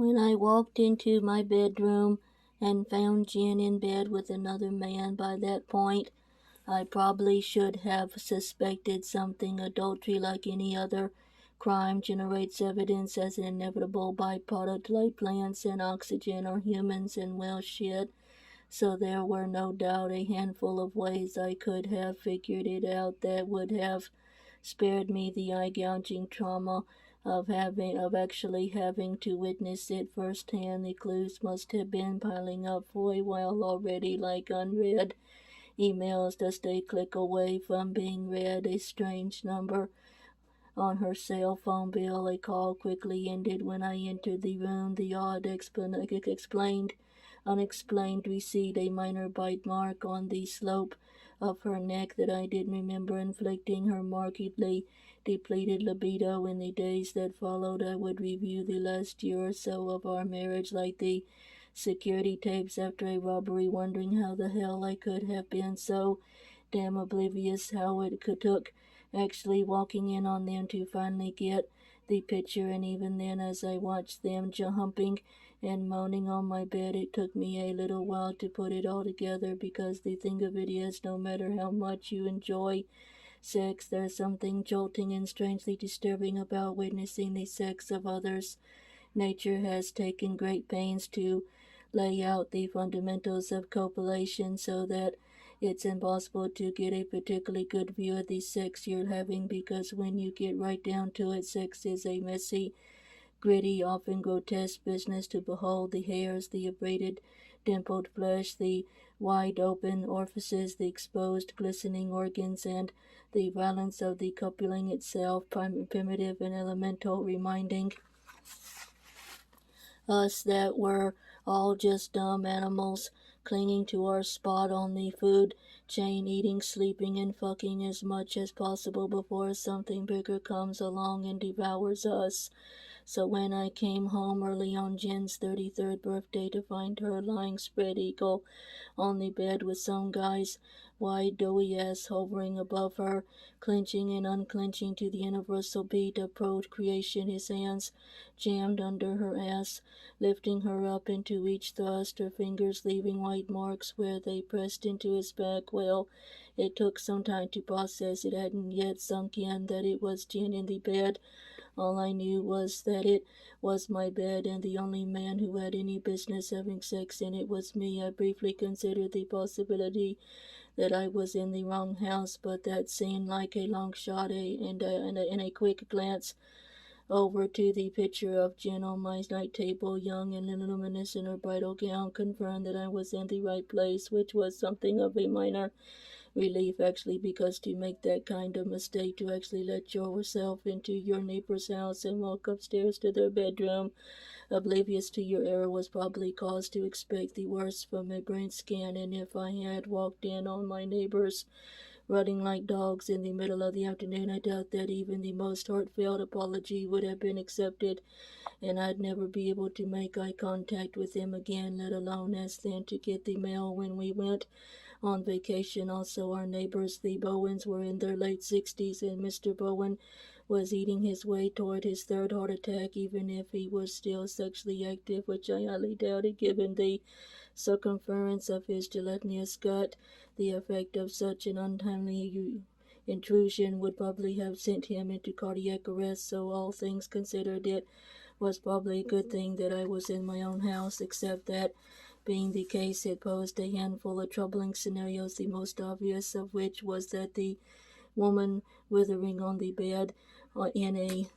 When I walked into my bedroom and found Jen in bed with another man by that point, I probably should have suspected something. Adultery, like any other crime, generates evidence as an inevitable byproduct, like plants and oxygen or humans and well shit. So there were no doubt a handful of ways I could have figured it out that would have spared me the eye-gouging trauma of actually having to witness it firsthand. The clues must have been piling up for a while already, like unread emails just a click away from being read. A strange number on her cell phone bill. A call quickly ended when I entered the room. The odd unexplained receipt, a minor bite mark on the slope of her neck that I didn't remember inflicting her markedly depleted libido. In the days that followed, I would review the last year or so of our marriage like the security tapes after a robbery, wondering how the hell I could have been so damn oblivious, how it took actually walking in on them to finally get the picture. And even then, as I watched them humping and moaning on my bed, it took me a little while to put it all together, because the thing of it is, no matter how much you enjoy sex, there's something jolting and strangely disturbing about witnessing the sex of others. Nature has taken great pains to lay out the fundamentals of copulation so that it's impossible to get a particularly good view of the sex you're having, because when you get right down to it, sex is a messy, gritty, often grotesque business to behold. The hairs, the abraded, dimpled flesh, the wide open orifices, the exposed, glistening organs, and the violence of the coupling itself, primitive and elemental, reminding us that we're all just dumb animals clinging to our spot on the food chain, eating, sleeping, and fucking as much as possible before something bigger comes along and devours us. So when I came home early on Jen's 33rd birthday to find her lying spread eagle on the bed with some guy's wide doughy ass hovering above her, clenching and unclenching to the universal beat of procreation, his hands jammed under her ass, lifting her up into each thrust, her fingers leaving white marks where they pressed into his back. Well, it took some time to process. It hadn't yet sunk in that it was Jen in the bed. All I knew was that it was my bed, and the only man who had any business having sex in it was me. I briefly considered the possibility that I was in the wrong house, but that seemed like a long shot, and a quick glance over to the picture of Jen on my night table, young and luminous in her bridal gown, confirmed that I was in the right place, which was something of a minor relief, actually, because to make that kind of mistake, to actually let yourself into your neighbor's house and walk upstairs to their bedroom, oblivious to your error, was probably cause to expect the worst from a brain scan. And if I had walked in on my neighbors running like dogs in the middle of the afternoon, I doubt that even the most heartfelt apology would have been accepted, and I'd never be able to make eye contact with them again, let alone ask them to get the mail when we went on vacation. Also, our neighbors, the Bowens, were in their late 60s, and Mr. Bowen was eating his way toward his third heart attack, even if he was still sexually active, which I highly doubted given the circumference of his gelatinous gut. The effect of such an untimely intrusion would probably have sent him into cardiac arrest, so all things considered, it was probably a good thing that I was in my own house, except that, being the case, it posed a handful of troubling scenarios, the most obvious of which was that the woman withering on the bed in a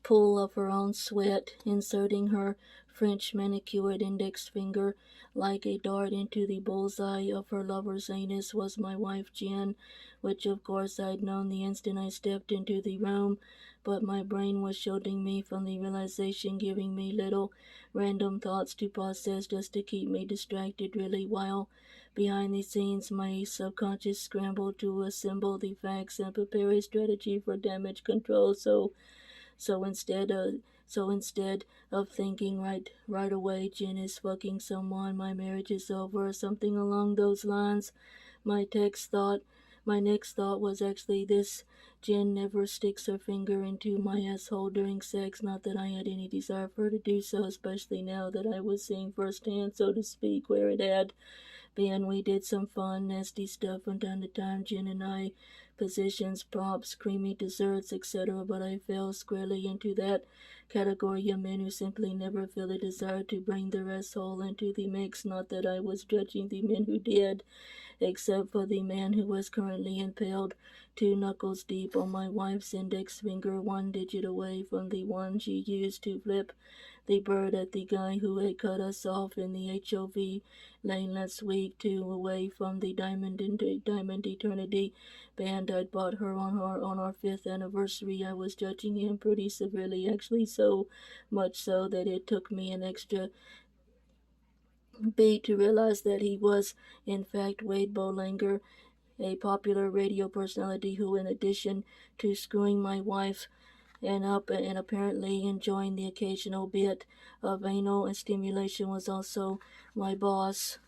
pool of her own sweat, inserting her French manicured index finger like a dart into the bullseye of her lover's anus, was my wife Jen, which of course I'd known the instant I stepped into the room, but my brain was shielding me from the realization, giving me little random thoughts to process just to keep me distracted, really, while behind the scenes my subconscious scrambled to assemble the facts and prepare a strategy for damage control. So instead of thinking right away, Jen is fucking someone, my marriage is over, or something along those lines, my text thought My next thought was actually this: Jen never sticks her finger into my asshole during sex. Not that I had any desire for her to do so, especially now that I was seeing firsthand, so to speak, where it had been. We did some fun, nasty stuff from time to time, Jen and I. Positions, props, creamy desserts, etc. But I fell squarely into that category of men who simply never feel a desire to bring their asshole into the mix. Not that I was judging the men who did, except for the man who was currently impaled 2 knuckles deep on my wife's index finger, 1 digit away from the one she used to flip the bird at the guy who had cut us off in the HOV lane last week, 2 away from the Diamond Eternity band I'd bought her on our 5th anniversary. I was judging him pretty severely, actually so much so that it took me an extra beat to realize that he was in fact Wade Bolanger, a popular radio personality who, in addition to screwing my wife and up and apparently enjoying the occasional bit of anal stimulation, was also my boss.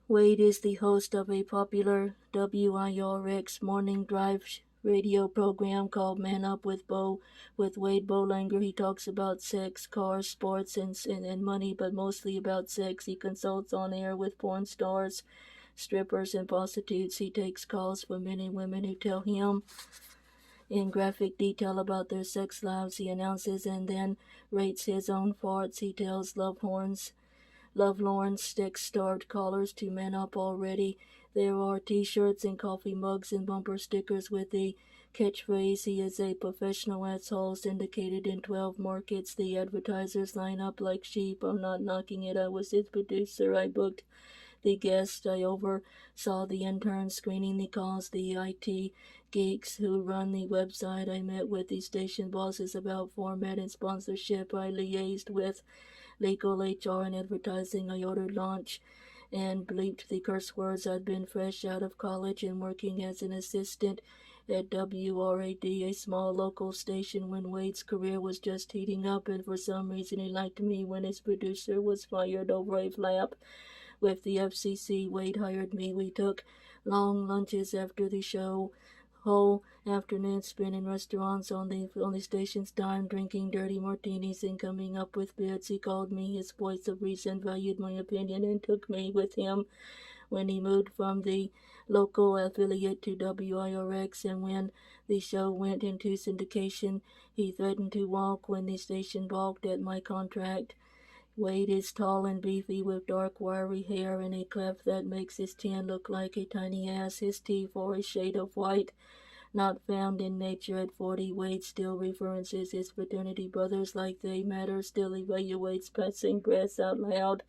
Wade is the host of a popular WIRX morning drive radio program called Man Up with Wade Bolanger. He talks about sex, cars, sports, and money, but mostly about sex. He consults on air with porn stars, strippers, and prostitutes. He takes calls from men and women who tell him in graphic detail about their sex lives. He announces and then rates his own farts. He tells lovelorn sex-starved callers to man up already. There are t-shirts and coffee mugs and bumper stickers with the catchphrase, "He is a professional asshole," syndicated in 12 markets. The advertisers line up like sheep. I'm not knocking it. I was his producer. I booked the guest. I oversaw the interns screening the calls, the IT geeks who run the website. I met with the station bosses about format and sponsorship. I liaised with legal, HR, and advertising. I ordered lunch and bleeped the curse words. I'd been fresh out of college and working as an assistant at WRAD, a small local station, when Wade's career was just heating up, and for some reason he liked me. When his producer was fired over a flap with the FCC, Wade hired me. We took long lunches after the show, whole afternoon spent in restaurants on the station's dime, drinking dirty martinis and coming up with bits. He called me his voice of reason, valued my opinion, and took me with him when he moved from the local affiliate to WIRX, and when the show went into syndication, he threatened to walk when the station balked at my contract. Wade is tall and beefy with dark wiry hair and a cleft that makes his chin look like a tiny ass. His teeth are a shade of white, not found in nature. At 40, Wade still references his fraternity brothers like they matter, still evaluates passing breaths out loud,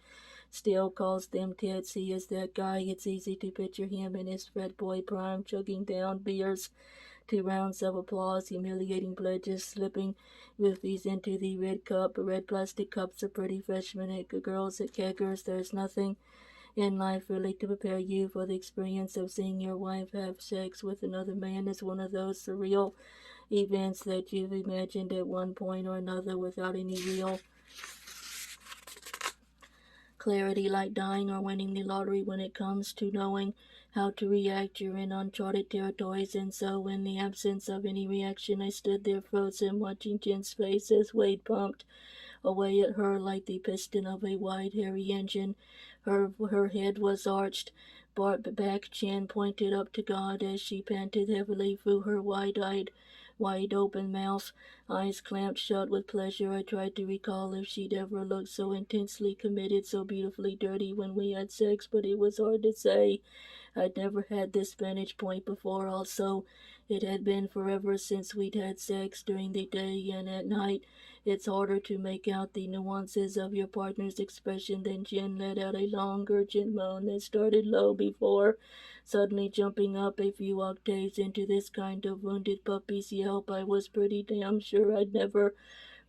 still calls them tits. He is that guy. It's easy to picture him in his frat boy prime, chugging down beers, 2 rounds of applause, humiliating pledges, slipping roofies into the red plastic cups of pretty freshmen at girls at keggers. There's nothing in life really to prepare you for the experience of seeing your wife have sex with another man. Is one of those surreal events that you've imagined at one point or another without any real clarity, like dying or winning the lottery. When it comes to knowing how to react, you're in uncharted territories. And so, in the absence of any reaction, I stood there frozen, watching Jen's face as Wade pumped away at her like the piston of a wide, hairy engine. Her head was arched, back chin pointed up to God as she panted heavily through her wide open mouth, eyes clamped shut with pleasure. I tried to recall if she'd ever looked so intensely committed, so beautifully dirty when we had sex, but it was hard to say. I'd never had this vantage point before. Also, it had been forever since we'd had sex during the day, and at night it's harder to make out the nuances of your partner's expression. Then Jen let out a long, urgent moan that started low before suddenly jumping up a few octaves into this kind of wounded puppy's yelp. I was pretty damn sure I'd never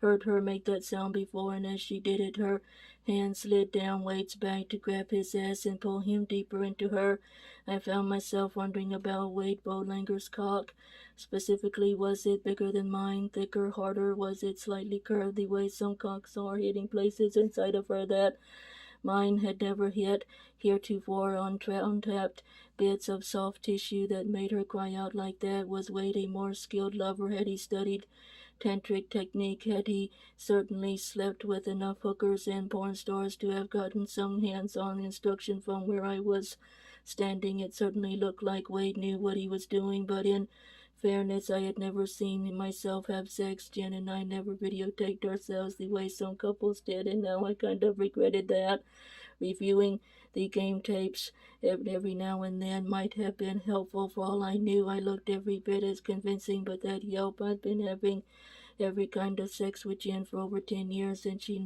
heard her make that sound before, and as she did it, her hand slid down Wade's back to grab his ass and pull him deeper into her. I found myself wondering about Wade Bolanger's cock. Specifically, was it bigger than mine, thicker, harder? Was it slightly curved the way some cocks are, hitting places inside of her that Mine had never hit heretofore untapped bits of soft tissue that made her cry out like that. Was Wade a more skilled lover? Had he studied tantric technique? Had he certainly slept with enough hookers and porn stars to have gotten some hands-on instruction from where I was standing? It certainly looked like Wade knew what he was doing, but in fairness, I had never seen myself have sex. Jen and I never videotaped ourselves the way some couples did, and now I kind of regretted that. Reviewing the game tapes every now and then might have been helpful. For all I knew, I looked every bit as convincing, but that yelp I'd been having every kind of sex with Jen for over 10 years, and she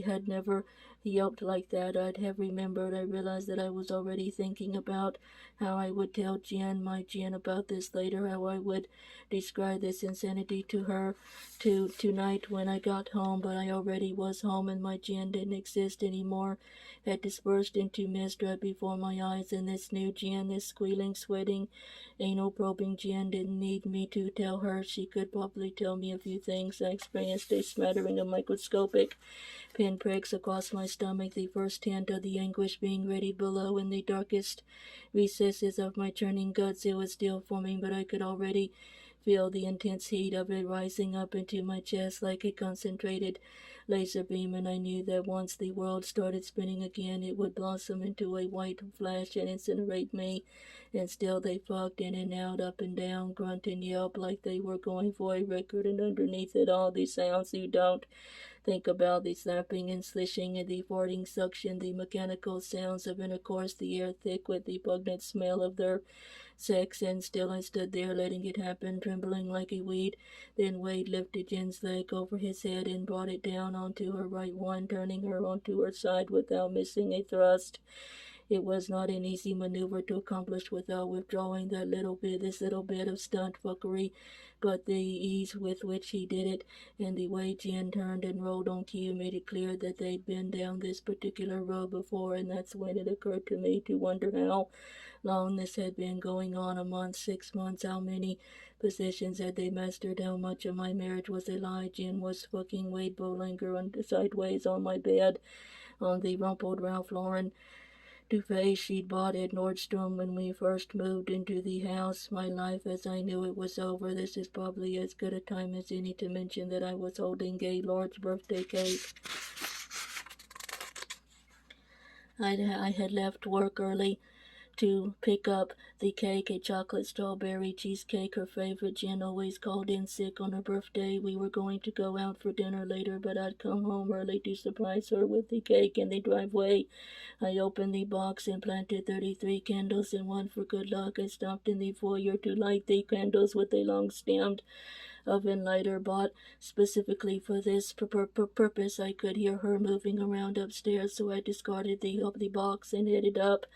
had never yelped like that. I'd have remembered. I realized that I was already thinking about how I would tell my Jen about this later, how I would describe this insanity to her tonight when I got home, but I already was home and my Jen didn't exist anymore, had dispersed into mist right before my eyes, and this new Jen, this squealing, sweating, anal probing Jen didn't need me to tell her. She could probably tell me a few things. I experienced a smattering of microscopic pinpricks across my stomach, the first hint of the anguish being ready below in the darkest recesses of my churning guts. It was still forming, but I could already feel the intense heat of it rising up into my chest like a concentrated laser beam, and I knew that once the world started spinning again, it would blossom into a white flash and incinerate me. And still they fucked in and out, up and down, grunt and yelp like they were going for a record, and underneath it all the sounds you don't think about, the slapping and slishing and the farting suction, the mechanical sounds of intercourse, the air thick with the pungent smell of their sex, and still I stood there letting it happen, trembling like a weed. Then Wade lifted Jen's leg over his head and brought it down onto her right one, turning her onto her side without missing a thrust. It was not an easy maneuver to accomplish without withdrawing this little bit of stunt fuckery, but the ease with which he did it, and the way Jen turned and rolled on cue, made it clear that they'd been down this particular road before, and that's when it occurred to me to wonder how long this had been going on. A month, 6 months, how many positions had they mastered? How much of my marriage was a lie? Jen was fucking Wade Bolanger sideways on my bed, on the rumpled Ralph Lauren duvet she'd bought at Nordstrom when we first moved into the house. My life as I knew it was over. This is probably as good a time as any to mention that I was holding Gaylord's birthday cake. I had left work early to pick up the cake, a chocolate strawberry cheesecake, her favorite. Jen always called in sick on her birthday. We were going to go out for dinner later, but I'd come home early to surprise her with the cake in the driveway. I opened the box and planted 33 candles in one for good luck. I stopped in the foyer to light the candles with a long-stemmed oven lighter bought specifically for this purpose. I could hear her moving around upstairs, so I discarded the box and headed up,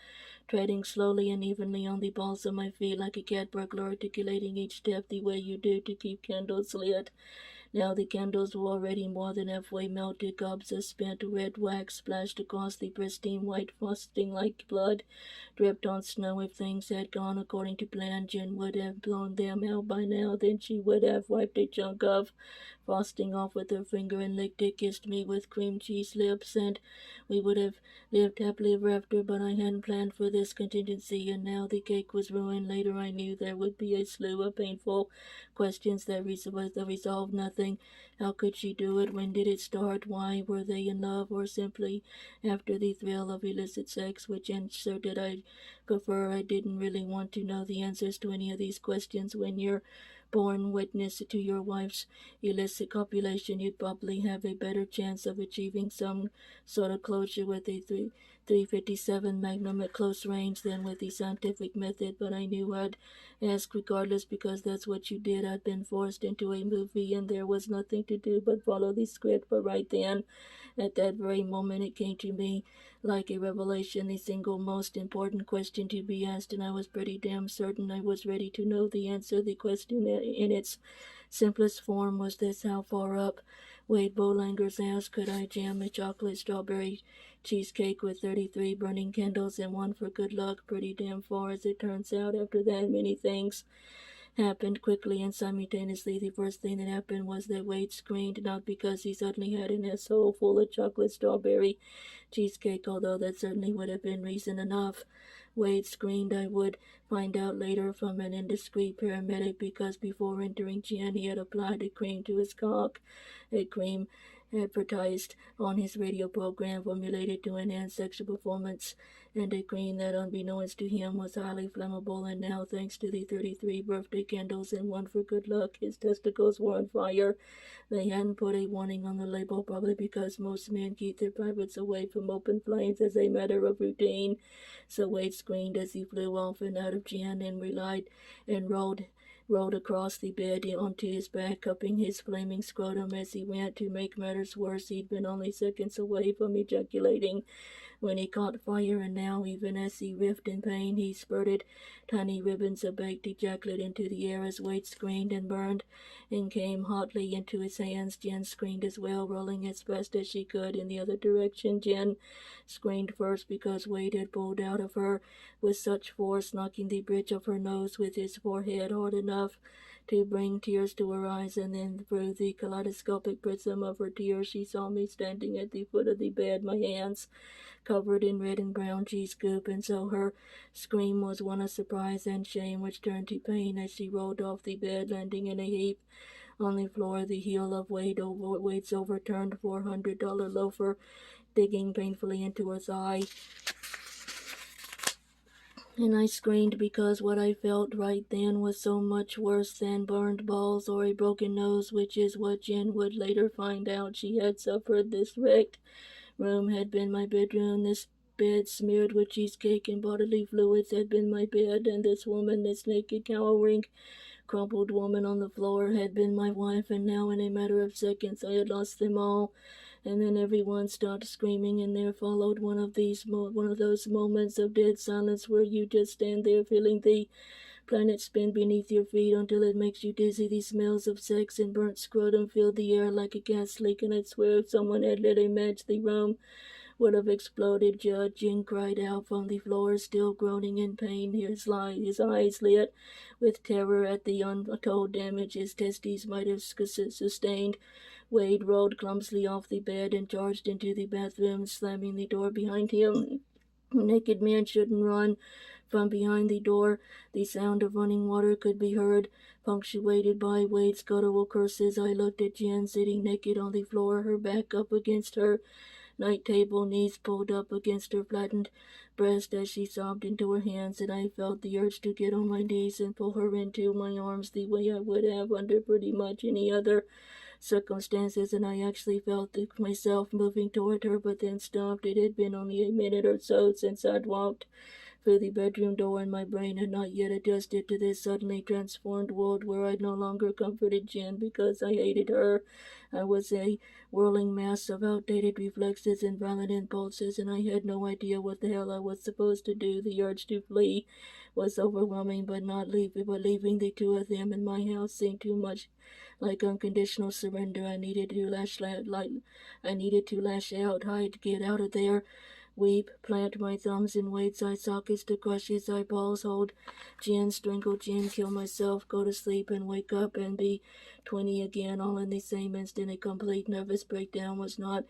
treading slowly and evenly on the balls of my feet like a cat burglar, articulating each step the way you do to keep candles lit. Now the candles were already more than halfway melted. Gobs of spent red wax splashed across the pristine white frosting like blood dripped on snow. If things had gone according to plan, Jen would have blown them out by now. Then she would have wiped a chunk of frosting off with her finger and licked it, kissed me with cream cheese lips, and we would have lived happily ever after. But I hadn't planned for this contingency, and now the cake was ruined. Later I knew there would be a slew of painful questions that resolved nothing. How could she do it? When did it start? Why? Were they in love, or simply after the thrill of illicit sex? Which answer did I prefer? I didn't really want to know the answers to any of these questions. When you're born witness to your wife's illicit copulation, you'd probably have a better chance of achieving some sort of closure with a 357 Magnum at close range than with the scientific method, but I knew I'd ask regardless because that's what you did. I'd been forced into a movie and there was nothing to do but follow the script, but right then, at that very moment, it came to me like a revelation, the single most important question to be asked, and I was pretty damn certain I was ready to know the answer. The question in its simplest form was this: how far up Wade Bolanger's ass could I jam a chocolate strawberry cheesecake with 33 burning candles and one for good luck? Pretty damn far, as it turns out. After that many things happened quickly and simultaneously. The first thing that happened was that Wade screamed, not because he suddenly had an asshole full of chocolate strawberry cheesecake, although that certainly would have been reason enough. Wade screamed, I would find out later from an indiscreet paramedic, because before entering Jen he had applied a cream to his cock, a cream advertised on his radio program formulated to enhance sexual performance, and a cream that, unbeknownst to him, was highly flammable. And now, thanks to the 33 birthday candles and one for good luck, his testicles were on fire. They hadn't put a warning on the label, probably because most men keep their privates away from open flames as a matter of routine. So Wade screamed as he flew off and out of Jen and rolled across the bed onto his back, cupping his flaming scrotum as he went. To make matters worse, he'd been only seconds away from ejaculating when he caught fire, and now, even as he writhed in pain, he spurted tiny ribbons of baked ejaculate into the air as Wade screamed and burned and came hotly into his hands. Jen screamed as well, rolling as fast as she could in the other direction. Jen screamed first because Wade had pulled out of her with such force, knocking the bridge of her nose with his forehead hard enough to bring tears to her eyes, and then through the kaleidoscopic prism of her tears she saw me standing at the foot of the bed, my hands covered in red and brown cheese goop, and so her scream was one of surprise and shame, which turned to pain as she rolled off the bed, landing in a heap on the floor, the heel of Wade's overturned $400 loafer digging painfully into her thigh. And I screamed because what I felt right then was so much worse than burned balls or a broken nose, which is what Jen would later find out she had suffered. This wrecked room had been my bedroom. This bed smeared with cheesecake and bodily fluids had been my bed, and this woman, this naked, cowering, crumpled woman on the floor, had been my wife. And now, in a matter of seconds, I had lost them all. And then everyone stopped screaming, and there followed one of those moments of dead silence where you just stand there feeling the planet spin beneath your feet until it makes you dizzy. The smells of sex and burnt scrotum filled the air like a gas leak, and I swear if someone had lit a match, the room would have exploded. Judd, Jen cried out from the floor, still groaning in pain, his eyes lit with terror at the untold damage his testes might have sustained. Wade rolled clumsily off the bed and charged into the bathroom, slamming the door behind him. A naked man shouldn't run. From behind the door, the sound of running water could be heard, punctuated by Wade's guttural curses. I looked at Jen, sitting naked on the floor, her back up against her night table, knees pulled up against her flattened breast as she sobbed into her hands, and I felt the urge to get on my knees and pull her into my arms the way I would have under pretty much any other circumstances, and I actually felt myself moving toward her, but then stopped. It had been only a minute or so since I'd walked through the bedroom door, and my brain had not yet adjusted to this suddenly transformed world where I no longer comforted Jen because I hated her. I was a whirling mass of outdated reflexes and violent impulses, and I had no idea what the hell I was supposed to do. The urge to flee was overwhelming, but leaving the two of them in my house seemed too much like unconditional surrender. I needed to lash out, hide, get out of there, weep, plant my thumbs in Wade's eye sockets to crush his eyeballs, hold Jen, strangle Jen, kill myself, go to sleep and wake up and be 20 again, all in the same instant. A complete nervous breakdown was not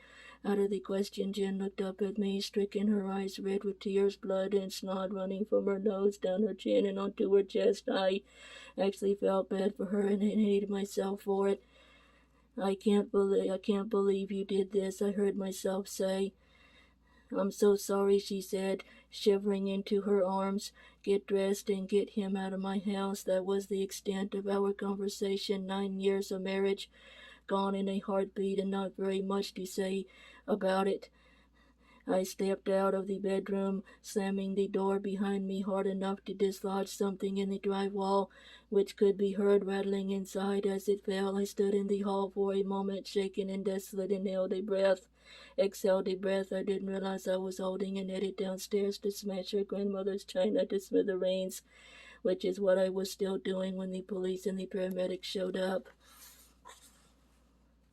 out of the question. Jen looked up at me, stricken, her eyes red with tears, blood and snot running from her nose, down her chin, and onto her chest. I actually felt bad for her and hated myself for it. I can't believe you did this," I heard myself say. "I'm so sorry," she said, shivering into her arms. "Get dressed and get him out of my house." That was the extent of our conversation. 9 years of marriage gone in a heartbeat, and not very much to say about it. I stepped out of the bedroom, slamming the door behind me hard enough to dislodge something in the drywall, which could be heard rattling inside as it fell. I stood in the hall for a moment, shaken and desolate, and exhaled a breath I didn't realize I was holding, and headed downstairs to smash her grandmother's china to smithereens, which is what I was still doing when the police and the paramedics showed up.